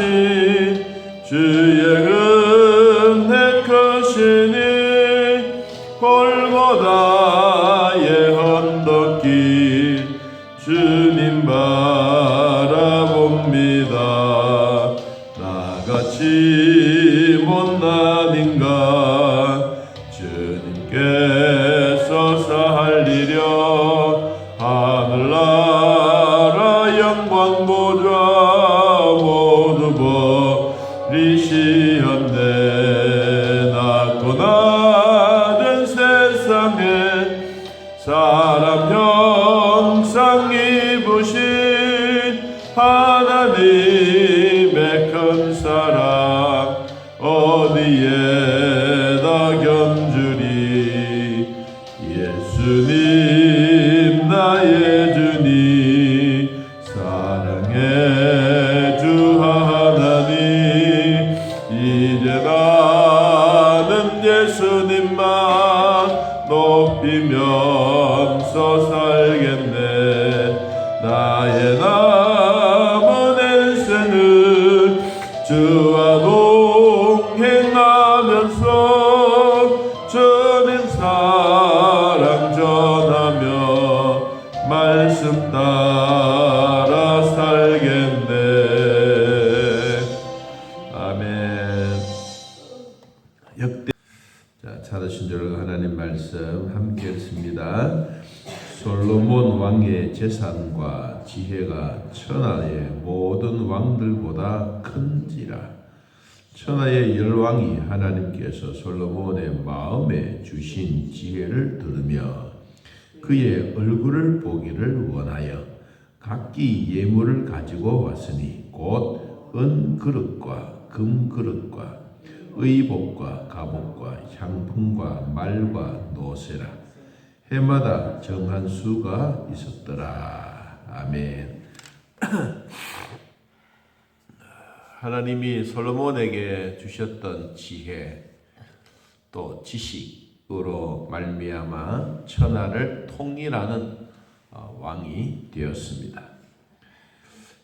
하신 주의 은혜 크시니 골고다의 언덕길 주님 바라봅니다. 나같이 못난 인간 주님께서 살리려 하늘나라 영광 보좌 모두 버리시었네. 낮고 낮은 세상에 사람 형상 입으신 하나님의 큰 사랑 어디에다 견주리. 예수님 나의 주님 사랑의 주 하나님 이제 나는 예수님만 높이면서 살겠네. 나의 남은 인생을 주와 동행하면서 주님 사랑 전하며 말씀 따라 살겠네. 아멘. 역대 찾으신 줄 하나님 말씀 함께 읽습니다. 솔로몬 왕의 재산과 지혜가 천하의 모든 왕들보다 큰지라. 천하의 열왕이 하나님께서 솔로몬의 마음에 주신 지혜를 들으며 그의 얼굴을 보기를 원하여 각기 예물을 가지고 왔으니 곧 은 그릇과 금 그릇과 의복과 갑옷과 향품과 말과 노새라. 해마다 정한 수가 있었더라. 아멘. 하나님이 솔로몬에게 주셨던 지혜 또 지식으로 말미암아 천하를 통일하는 왕이 되었습니다.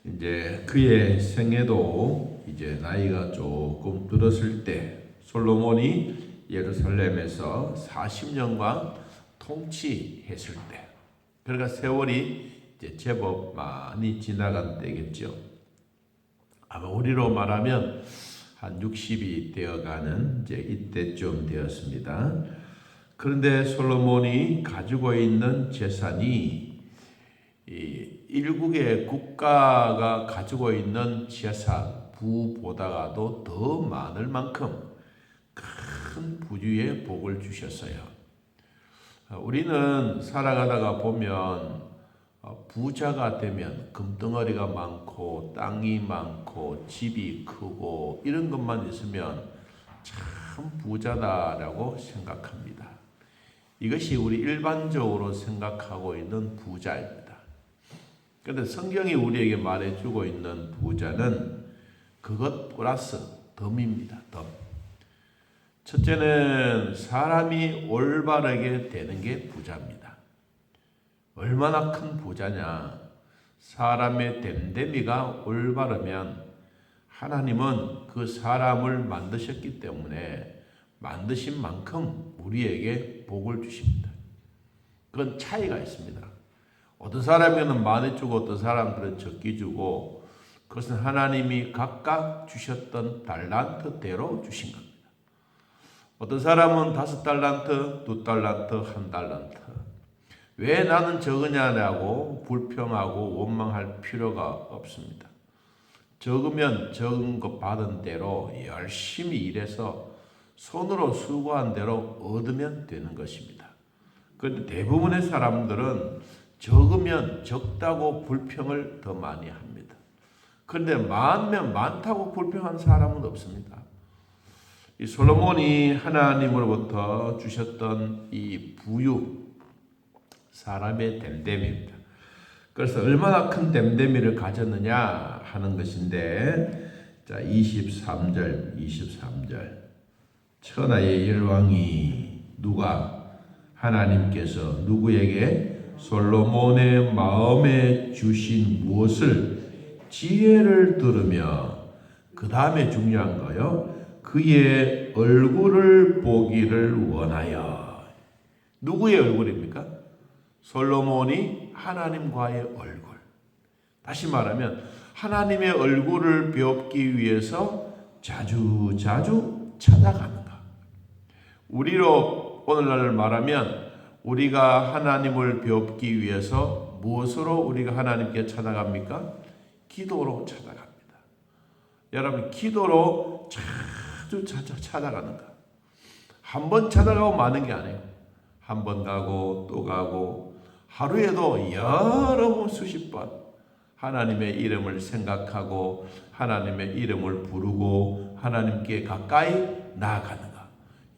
이제 그의 생애도 이제 나이가 조금 들었을 때 솔로몬이 예루살렘에서 40년간 통치했을 때, 그러니까 세월이 이제 제법 많이 지나간 때겠죠. 아마 우리로 말하면 한 60이 되어가는 이제 이때쯤 되었습니다. 그런데 솔로몬이 가지고 있는 재산이 일국의 국가가 가지고 있는 재산, 부보다가도 더 많을 만큼 큰 부유의 복을 주셨어요. 우리는 살아가다가 보면 부자가 되면 금덩어리가 많고 땅이 많고 집이 크고 이런 것만 있으면 참 부자다라고 생각합니다. 이것이 우리 일반적으로 생각하고 있는 부자입니다. 그런데 성경이 우리에게 말해주고 있는 부자는 그것 플러스 덤입니다. 덤. 첫째는 사람이 올바르게 되는 게 부자입니다. 얼마나 큰 부자냐? 사람의 됨됨이가 올바르면 하나님은 그 사람을 만드셨기 때문에 만드신 만큼 우리에게 복을 주십니다. 그건 차이가 있습니다. 어떤 사람에게는 많이 주고 어떤 사람들은 적게 주고, 그것은 하나님이 각각 주셨던 달란트대로 주신 겁니다. 어떤 사람은 5달란트, 2달란트, 1달란트. 왜 나는 적으냐고 불평하고 원망할 필요가 없습니다. 적으면 적은 것 받은 대로 열심히 일해서 손으로 수고한 대로 얻으면 되는 것입니다. 그런데 대부분의 사람들은 적으면 적다고 불평을 더 많이 합니다. 그런데 많으면 많다고 불평한 사람은 없습니다. 이 솔로몬이 하나님으로부터 주셨던 이 부유, 사람의 됨됨이입니다. 그래서 얼마나 큰 됨됨이를 가졌느냐 하는 것인데, 자 23절 천하의 열왕이 누가 하나님께서 누구에게 솔로몬의 마음에 주신 무엇을 지혜를 들으며 그 다음에 중요한 거요. 그의 얼굴을 보기를 원하여. 누구의 얼굴입니까? 솔로몬이 하나님과의 얼굴. 다시 말하면 하나님의 얼굴을 배우기 위해서 자주 찾아가는가. 우리로 오늘날 말하면 우리가 하나님을 배우기 위해서 무엇으로 우리가 하나님께 찾아갑니까? 기도로 찾아갑니다. 여러분, 기도로 자주 찾아가는가. 한 번 찾아가고 마는 게 아니에요. 한 번 가고 또 가고 하루에도 여러 번 수십 번 하나님의 이름을 생각하고 하나님의 이름을 부르고 하나님께 가까이 나아가는가.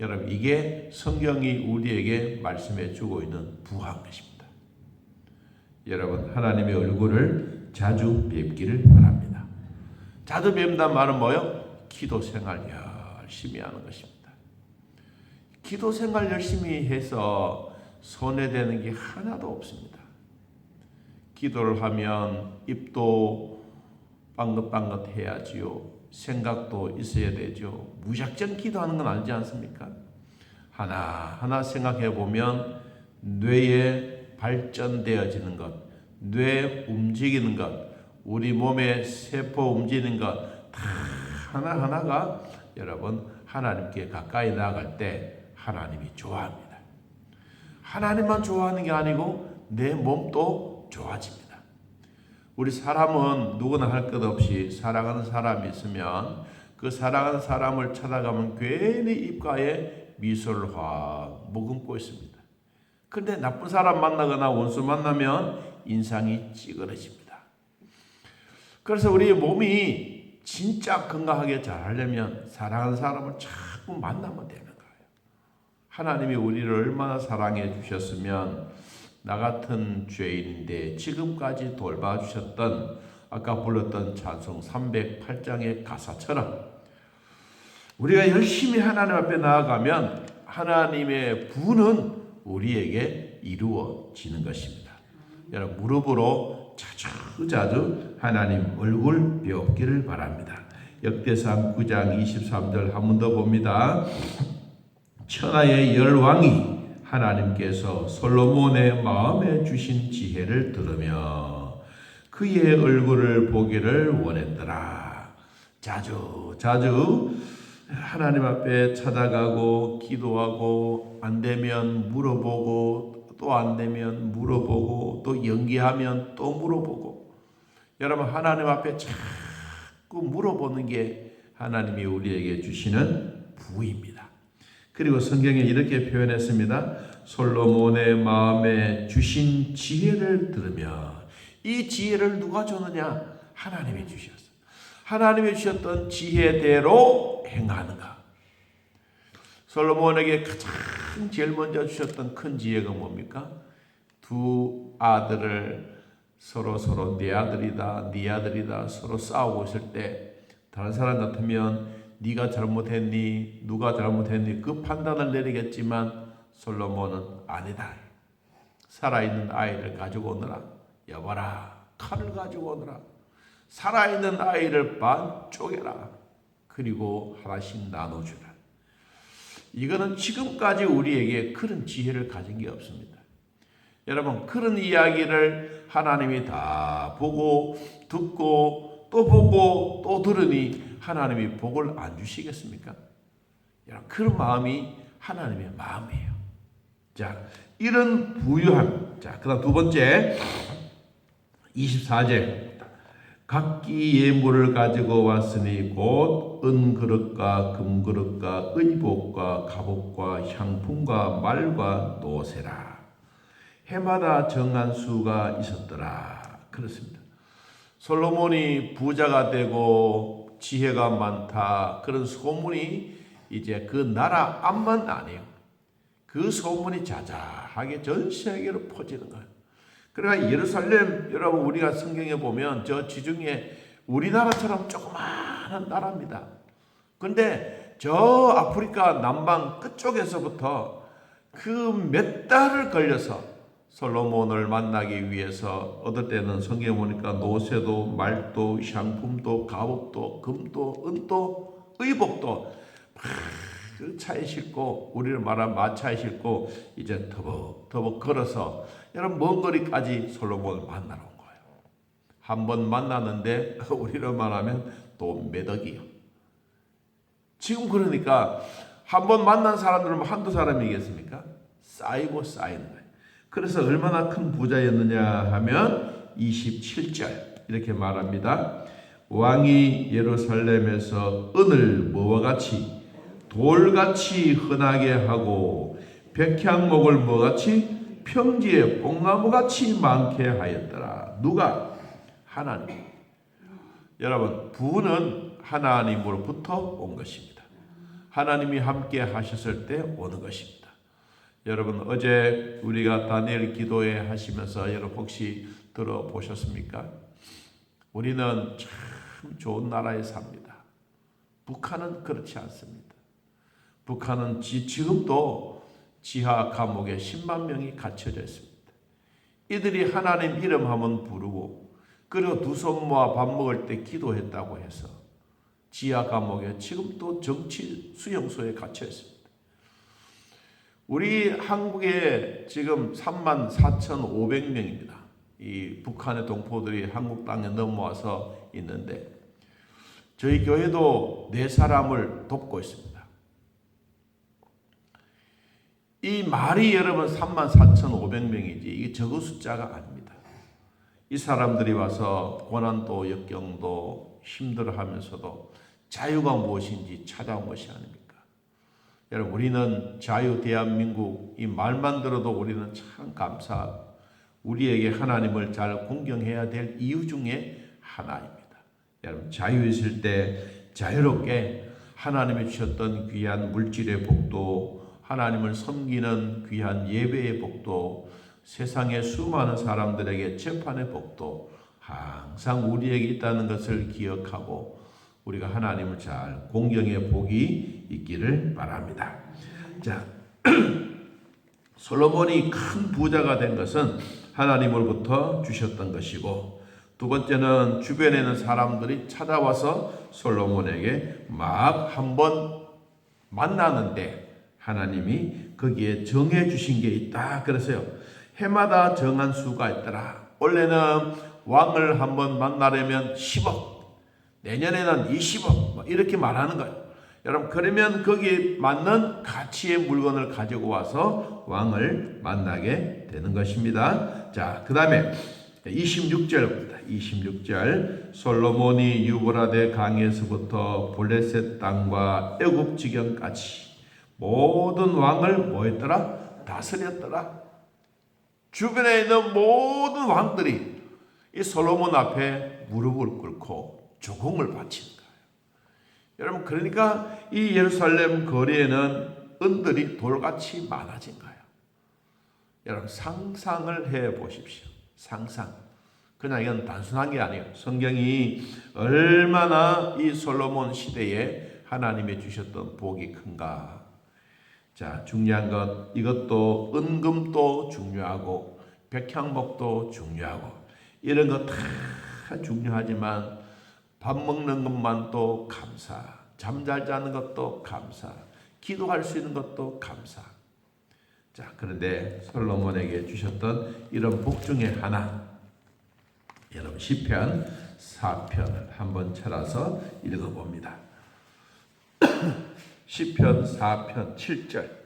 여러분, 이게 성경이 우리에게 말씀해 주고 있는 부한 것입니다. 여러분, 하나님의 얼굴을 자주 뵙기를 바랍니다. 자주 뵙는다는 말은 뭐예요? 기도 생활 열심히 하는 것입니다. 기도 생활 열심히 해서 손해되는 게 하나도 없습니다. 기도를 하면 입도 빵긋빵긋 해야지요. 생각도 있어야 되죠. 무작정 기도하는 건 아니지 않습니까? 하나하나 생각해 보면 뇌에 발전되어지는 것, 뇌 움직이는 것, 우리 몸의 세포 움직이는 것 다 하나하나가 여러분 하나님께 가까이 나아갈 때 하나님이 좋아합니다. 하나님만 좋아하는 게 아니고 내 몸도 좋아집니다. 우리 사람은 누구나 할 것 없이 사랑하는 사람이 있으면 그 사랑하는 사람을 찾아가면 괜히 입가에 미소를 확 머금고 있습니다. 그런데 나쁜 사람 만나거나 원수 만나면 인상이 찌그러집니다. 그래서 우리 몸이 진짜 건강하게 자라려면 사랑하는 사람을 자꾸 만나면 되는 거예요. 하나님이 우리를 얼마나 사랑해 주셨으면 나 같은 죄인인데 지금까지 돌봐주셨던 아까 불렀던 찬송 308장의 가사처럼 우리가 열심히 하나님 앞에 나아가면 하나님의 부는 우리에게 이루어지는 것입니다. 여러분, 무릎으로 자주 하나님 얼굴 배우기를 바랍니다. 역대상 9장 23절 한 번 더 봅니다. 천하의 열왕이 하나님께서 솔로몬의 마음에 주신 지혜를 들으며 그의 얼굴을 보기를 원했더라. 자주 하나님 앞에 찾아가고 기도하고 안 되면 물어보고 또 안 되면 물어보고 또 연기하면 또 물어보고. 여러분, 하나님 앞에 자꾸 물어보는 게 하나님이 우리에게 주시는 부입니다. 그리고 성경에 이렇게 표현했습니다. 솔로몬의 마음에 주신 지혜를 들으며. 이 지혜를 누가 줬느냐? 하나님이 주셨어요. 하나님이 주셨던 지혜대로 행하는가. 솔로몬에게 가장 제일 먼저 주셨던 큰 지혜가 뭡니까? 두 아들을 서로 네 아들이다 네 아들이다 서로 싸우고 있을 때 다른 사람 같으면 네가 잘못했니 누가 잘못했니 그 판단을 내리겠지만 솔로몬은 아니다. 살아있는 아이를 가지고 오너라. 여봐라, 칼을 가지고 오너라. 살아있는 아이를 반 쪼개라. 그리고 하나씩 나눠주라. 이거는 지금까지 우리에게 그런 지혜를 가진 게 없습니다. 여러분, 그런 이야기를 하나님이 다 보고 듣고 또 보고 또 들으니 하나님이 복을 안 주시겠습니까? 여러분, 그런 마음이 하나님의 마음이에요. 자, 이런 부유함. 자, 그다음 두 번째 24절. 각기 예물을 가지고 왔으니 곧 은그릇과 금그릇과 의복과 갑옷과 향품과 말과 노새라. 해마다 정한 수가 있었더라. 그렇습니다. 솔로몬이 부자가 되고 지혜가 많다. 그런 소문이 이제 그 나라 앞만 아니에요. 그 소문이 자자하게 전 세계로 퍼지는 거예요. 그러니까 예루살렘, 여러분 우리가 성경에 보면 저 지중해 우리나라처럼 조그마한 나라입니다. 근데 저 아프리카 남방 끝쪽에서부터 그 몇 달을 걸려서 솔로몬을 만나기 위해서 어떨 때는 성경에 보니까 노새도 말도 향품도 갑옷도 금도 은도 의복도 막 차에 싣고 우리를 말하면 마차에 싣고 이제 터벅터벅 걸어서 여러분 먼 거리까지 솔로몬을 만나러 온 거예요. 한 번 만났는데 우리를 말하면 또 매덕이요. 지금 그러니까 한 번 만난 사람들은 한두 사람이겠습니까? 쌓이고 쌓이는 거예요. 그래서 얼마나 큰 부자였느냐 하면 27절 이렇게 말합니다. 왕이 예루살렘에서 은을 뭐와 같이 돌같이 흔하게 하고 백향목을 뭐같이 평지에 뽕나무같이 많게 하였더라. 누가? 하나님. 여러분, 부는 하나님으로부터 온 것입니다. 하나님이 함께 하셨을 때 오는 것입니다. 여러분, 어제 우리가 다니엘 기도회 하시면서 여러분 혹시 들어보셨습니까? 우리는 참 좋은 나라에 삽니다. 북한은 그렇지 않습니다. 북한은 지금도 지하 감옥에 10만 명이 갇혀져 있습니다. 이들이 하나님 이름 한번 부르고 그리고 두 손 모아 밥 먹을 때 기도했다고 해서 지하 감옥에 지금도 정치 수용소에 갇혀 있습니다. 우리 한국에 지금 34,500명입니다. 이 북한의 동포들이 한국 땅에 넘어와서 있는데 저희 교회도 4사람을 돕고 있습니다. 이 말이 여러분 34,500명이지 이게 적은 숫자가 아닙니다. 이 사람들이 와서 고난도 역경도 힘들어하면서도 자유가 무엇인지 찾아온 것이 아닙니까? 여러분, 우리는 자유 대한민국 이 말만 들어도 우리는 참 감사하고 우리에게 하나님을 잘 공경해야 될 이유 중에 하나입니다. 여러분, 자유 있을 때 자유롭게 하나님이 주셨던 귀한 물질의 복도, 하나님을 섬기는 귀한 예배의 복도, 세상의 수많은 사람들에게 재판의 복도 항상 우리에게 있다는 것을 기억하고 우리가 하나님을 잘 공경의 복이 있기를 바랍니다. 자, 솔로몬이 큰 부자가 된 것은 하나님으로부터 주셨던 것이고, 두 번째는 주변에 있는 사람들이 찾아와서 솔로몬에게 막 한번 만나는데 하나님이 거기에 정해 주신 게 있다. 그래서요, 해마다 정한 수가 있더라. 원래는 왕을 한번 만나려면 10억, 내년에는 20억 이렇게 말하는 거예요. 여러분, 그러면 거기에 맞는 가치의 물건을 가지고 와서 왕을 만나게 되는 것입니다. 자, 그 다음에 26절입니다. 26절 솔로몬이 유브라데 강에서부터 블레셋 땅과 애굽 지경까지 모든 왕을 뭐 했더라? 다스렸더라. 주변에 있는 모든 왕들이 이 솔로몬 앞에 무릎을 꿇고 조공을 바치는 거예요. 여러분, 그러니까 이 예루살렘 거리에는 은들이 돌같이 많아진 거예요. 여러분, 상상을 해 보십시오. 상상. 그냥 이건 단순한 게 아니에요. 성경이 얼마나 이 솔로몬 시대에 하나님이 주셨던 복이 큰가. 자, 중요한 건 이것도 은금도 중요하고 백향목도 중요하고 이런 거 다 중요하지만 밥 먹는 것만 또 감사, 잠잘 자는 것도 감사, 기도할 수 있는 것도 감사. 자, 그런데 솔로몬에게 주셨던 이런 복 중에 하나, 여러분 시편 4편을 한번 찾아서 읽어봅니다. 시편 4편 7절.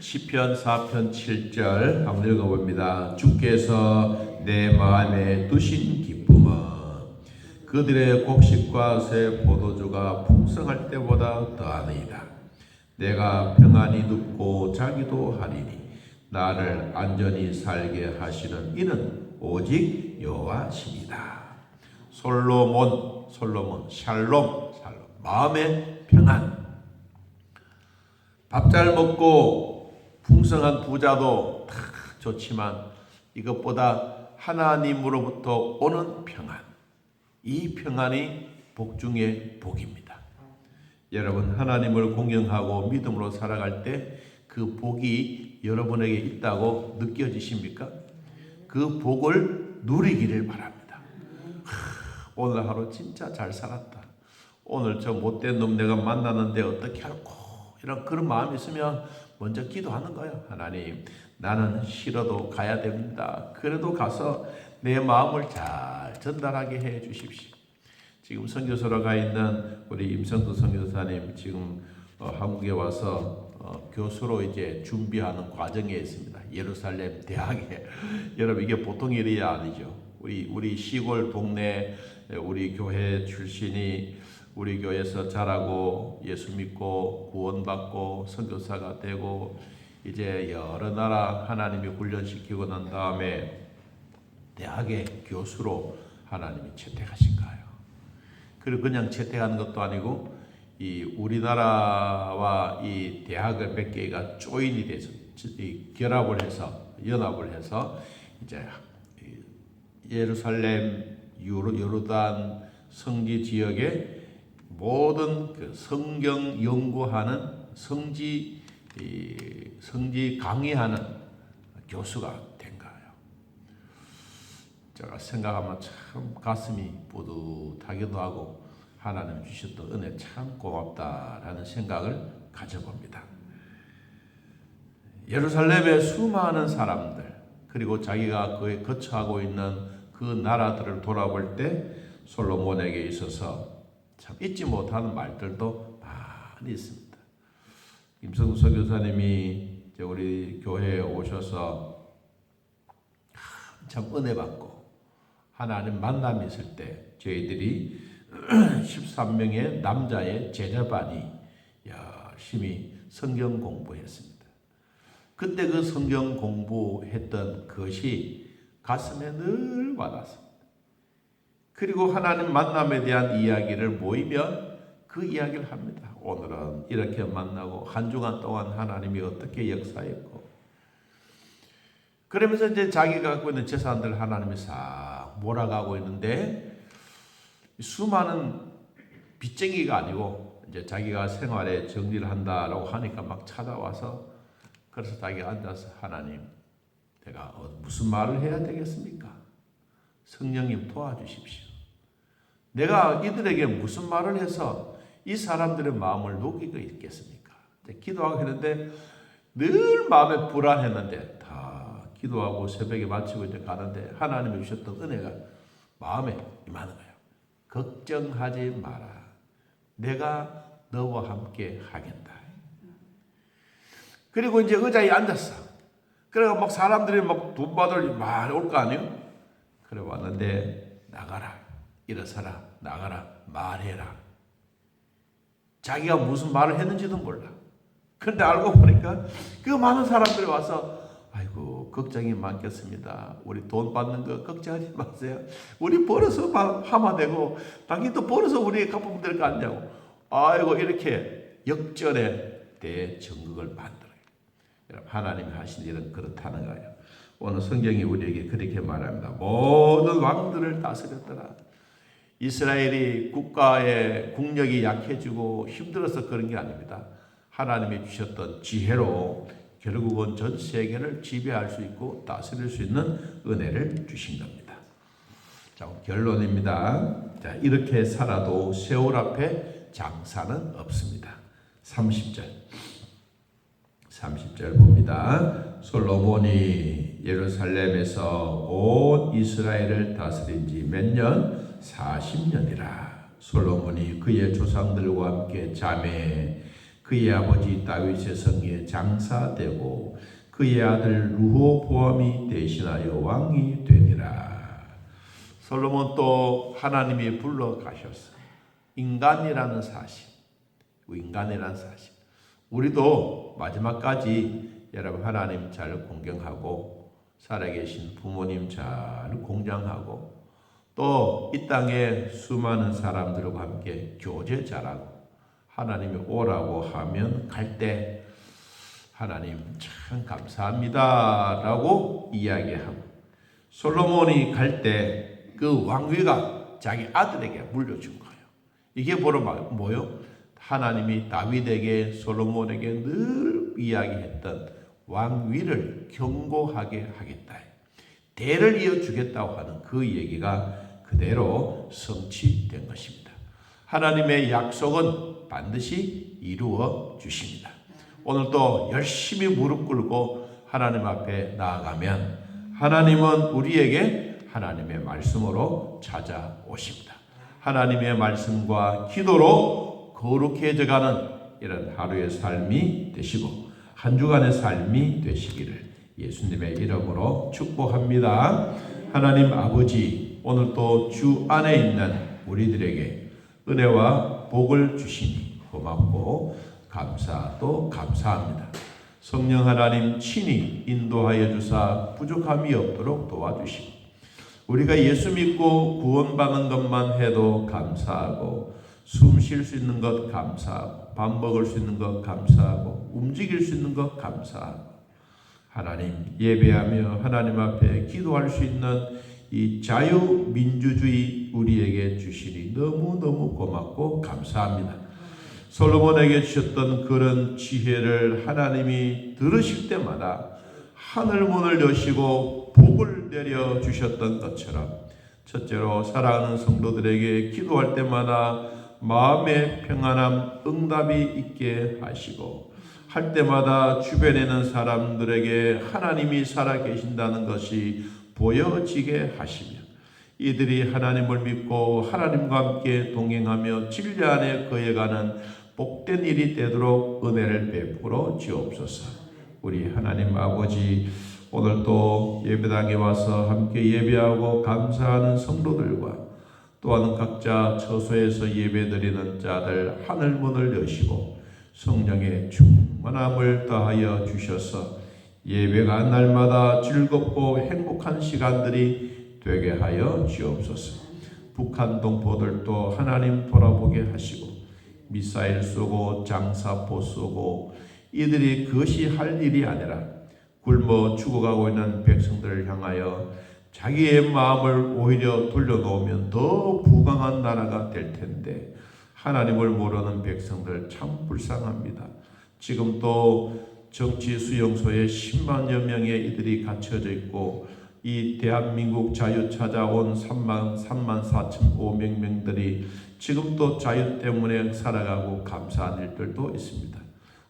시편 4편 7절 한번 읽어봅니다. 주께서 내 마음에 두신 기쁨은 그들의 곡식과 새 포도주가 풍성할 때보다 더하니이다. 내가 평안히 눕고 자기도 하리니 나를 안전히 살게 하시는 이는 오직 여호와시니라. 솔로몬, 샬롬, 마음의 평안. 밥 잘 먹고 풍성한 부자도 다 좋지만 이것보다 하나님으로부터 오는 평안, 이 평안이 복 중의 복입니다. 여러분 하나님을 공경하고 믿음으로 살아갈 때 그 복이 여러분에게 있다고 느껴지십니까? 그 복을 누리기를 바랍니다. 오늘 하루 진짜 잘 살았다. 오늘 저 못된 놈 내가 만나는데 어떻게 할까? 이런 그런 마음이 있으면 먼저 기도하는 거예요. 하나님, 나는 싫어도 가야 됩니다. 그래도 가서 내 마음을 잘 전달하게 해 주십시오. 지금 선교소로 가 있는 우리 임성도 선교사님 지금 한국에 와서 교수로 이제 준비하는 과정에 있습니다. 예루살렘 대학에. 여러분 이게 보통 일이 아니죠. 우리 시골 동네 우리 교회 출신이 우리 교회에서 자라고 예수 믿고 구원받고 선교사가 되고 이제 여러 나라 하나님이 훈련시키고 난 다음에 대학의 교수로 하나님이 채택하신 거예요. 그리고 그냥 채택하는 것도 아니고 이 우리나라와 이 대학을 몇 개가 조인이 돼서 결합을 해서 연합을 해서 이제 예루살렘 요르단 성지 지역에 모든 그 성경 연구하는 성지 강의하는 교수가 된 거예요. 제가 생각하면 참 가슴이 뿌듯하기도 하고 하나님 주셨던 은혜 참 고맙다라는 생각을 가져봅니다. 예루살렘의 수많은 사람들 그리고 자기가 그에 거처하고 있는 그 나라들을 돌아볼 때 솔로몬에게 있어서 참 잊지 못하는 말들도 많이 있습니다. 임성수 선교사님이 우리 교회에 오셔서 참 은혜 받고 하나님 만남이 있을 때 저희들이 13명의 남자의 제자반이 열심히 성경 공부했습니다. 그때 그 성경 공부했던 것이 가슴에 늘 와닿습니다. 그리고 하나님 만남에 대한 이야기를 모이면 그 이야기를 합니다. 오늘은 이렇게 만나고 한 주간 동안 하나님이 어떻게 역사했고 그러면서 이제 자기가 갖고 있는 재산들 하나님이 싹 몰아가고 있는데 수많은 빚쟁이가 아니고 이제 자기가 생활에 정리를 한다라고 하니까 막 찾아와서 그래서 자기가 앉아서 하나님 내가 무슨 말을 해야 되겠습니까? 성령님 도와주십시오. 내가 이들에게 무슨 말을 해서 이 사람들의 마음을 녹이고 있겠습니까? 기도하고 했는데 늘 마음에 불안했는데 다 기도하고 새벽에 마치고 이제 가는데 하나님이 주셨던 은혜가 마음에 임하는 거예요. 걱정하지 마라. 내가 너와 함께 하겠다. 그리고 이제 의자에 앉았어. 그래가 막 사람들이 막 돈 받을 많이 올 거 아니에요? 그래 왔는데 나가라. 일어서라. 나가라. 말해라. 자기가 무슨 말을 했는지도 몰라. 그런데 알고 보니까 그 많은 사람들이 와서 아이고 걱정이 많겠습니다. 우리 돈 받는 거 걱정하지 마세요. 우리 벌어서 하면 되고 당신도 벌어서 우리에게 갚으면 될 거 아니냐고. 아이고 이렇게 역전의 대전극을 만들어요. 여러분 하나님이 하신 일은 그렇다는 거예요. 오늘 성경이 우리에게 그렇게 말합니다. 모든 왕들을 다스렸더라. 이스라엘이 국가의 국력이 약해지고 힘들어서 그런 게 아닙니다. 하나님이 주셨던 지혜로 결국은 전 세계를 지배할 수 있고 다스릴 수 있는 은혜를 주신 겁니다. 자, 결론입니다. 자, 이렇게 살아도 세월 앞에 장사는 없습니다. 30절 봅니다. 솔로몬이 예루살렘에서 온 이스라엘을 다스린 지 몇 년? 40년이라. 솔로몬이 그의 조상들과 함께 자매 그의 아버지 다윗의 성에 장사되고 그의 아들 르호보암이 대신하여 왕이 되니라. 솔로몬 또 하나님이 불러가셨어요. 인간이라는 사실. 우리도 마지막까지 여러분 하나님 잘 공경하고 살아계신 부모님 잘 공경하고 또 이 땅에 수많은 사람들과 함께 교제 잘하고 하나님이 오라고 하면 갈 때 하나님 참 감사합니다 라고 이야기하고 솔로몬이 갈 때 그 왕위가 자기 아들에게 물려준 거예요. 이게 바로 뭐요? 하나님이 다윗에게 솔로몬에게 늘 이야기했던 왕위를 견고하게 하겠다. 대를 이어주겠다고 하는 그 얘기가 그대로 성취된 것입니다. 하나님의 약속은 반드시 이루어 주십니다. 오늘도 열심히 무릎 꿇고 하나님 앞에 나아가면 하나님은 우리에게 하나님의 말씀으로 찾아오십니다. 하나님의 말씀과 기도로 거룩해져가는 이런 하루의 삶이 되시고 한 주간의 삶이 되시기를 예수님의 이름으로 축복합니다. 하나님 아버지, 오늘도 주 안에 있는 우리들에게 은혜와 복을 주시니 고맙고 감사도 감사합니다. 성령 하나님 친히 인도하여 주사 부족함이 없도록 도와주시고 우리가 예수 믿고 구원받는 것만 해도 감사하고 숨 쉴 수 있는 것 감사하고 밥 먹을 수 있는 것 감사하고 움직일 수 있는 것 감사하고 하나님 예배하며 하나님 앞에 기도할 수 있는 이 자유민주주의 우리에게 주시니 너무너무 고맙고 감사합니다. 솔로몬에게 주셨던 그런 지혜를 하나님이 들으실 때마다 하늘문을 여시고 복을 내려 주셨던 것처럼 첫째로 사랑하는 성도들에게 기도할 때마다 마음의 평안함 응답이 있게 하시고 할 때마다 주변에 있는 사람들에게 하나님이 살아계신다는 것이 보여지게 하시며 이들이 하나님을 믿고 하나님과 함께 동행하며 진리 안에 거해가는 복된 일이 되도록 은혜를 베풀어 주옵소서. 우리 하나님 아버지, 오늘도 예배당에 와서 함께 예배하고 감사하는 성도들과 또한 각자 처소에서 예배드리는 자들 하늘문을 여시고 성령의 충만함을 더하여 주셔서 예배가 날마다 즐겁고 행복한 시간들이 되게 하여 주옵소서. 북한 동포들도 하나님 돌아보게 하시고 미사일 쏘고 장사포 쏘고 이들이 그것이 할 일이 아니라 굶어 죽어가고 있는 백성들을 향하여 자기의 마음을 오히려 돌려놓으면 더 부강한 나라가 될 텐데 하나님을 모르는 백성들 참 불쌍합니다. 지금 또 정치 수용소에 10만여 명의 이들이 갇혀져 있고 이 대한민국 자유 찾아온 34,500명들이 지금 또 자유 때문에 살아가고 감사한 일들도 있습니다.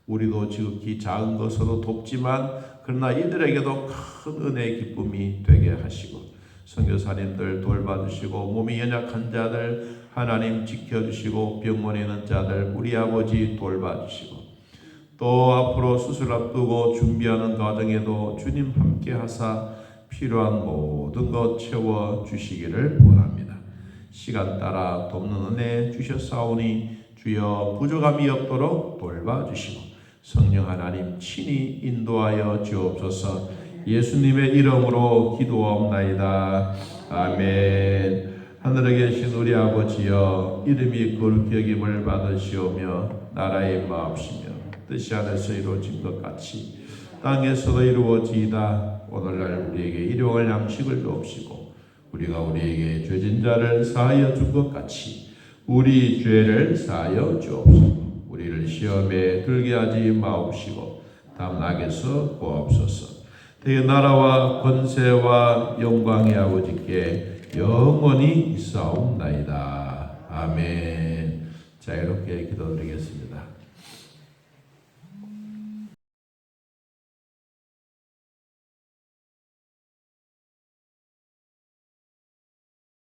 우리도 지극히 작은 것으로 돕지만 그러나 이들에게도 큰 은혜의 기쁨이 되게 하시고 선교사님들 돌봐주시고 몸이 연약한 자들 하나님 지켜주시고 병원에 있는 자들 우리 아버지 돌봐주시고 또 앞으로 수술 앞두고 준비하는 과정에도 주님 함께 하사 필요한 모든 것 채워주시기를 원합니다. 시간 따라 돕는 은혜 주셨사오니 주여 부족함이 없도록 돌봐주시고 성령 하나님 친히 인도하여 주옵소서. 예수님의 이름으로 기도하옵나이다. 아멘. 하늘에 계신 우리 아버지여 이름이 거룩히 여김을 받으시오며 나라의 마옵시며 뜻이 하늘에서 이루어진 것 같이 땅에서도 이루어지이다. 오늘날 우리에게 일용할 양식을 주옵시고 우리가 우리에게 죄진 자를 사하여 준 것 같이 우리 죄를 사하여 주옵소서. 우리를 시험에 들게 하지 마옵시고 다음 악에서 구하옵소서. 대의 나라와 권세와 영광의 아버지께 영원히 있사옵나이다. 아멘. 자, 이렇게 기도드리겠습니다.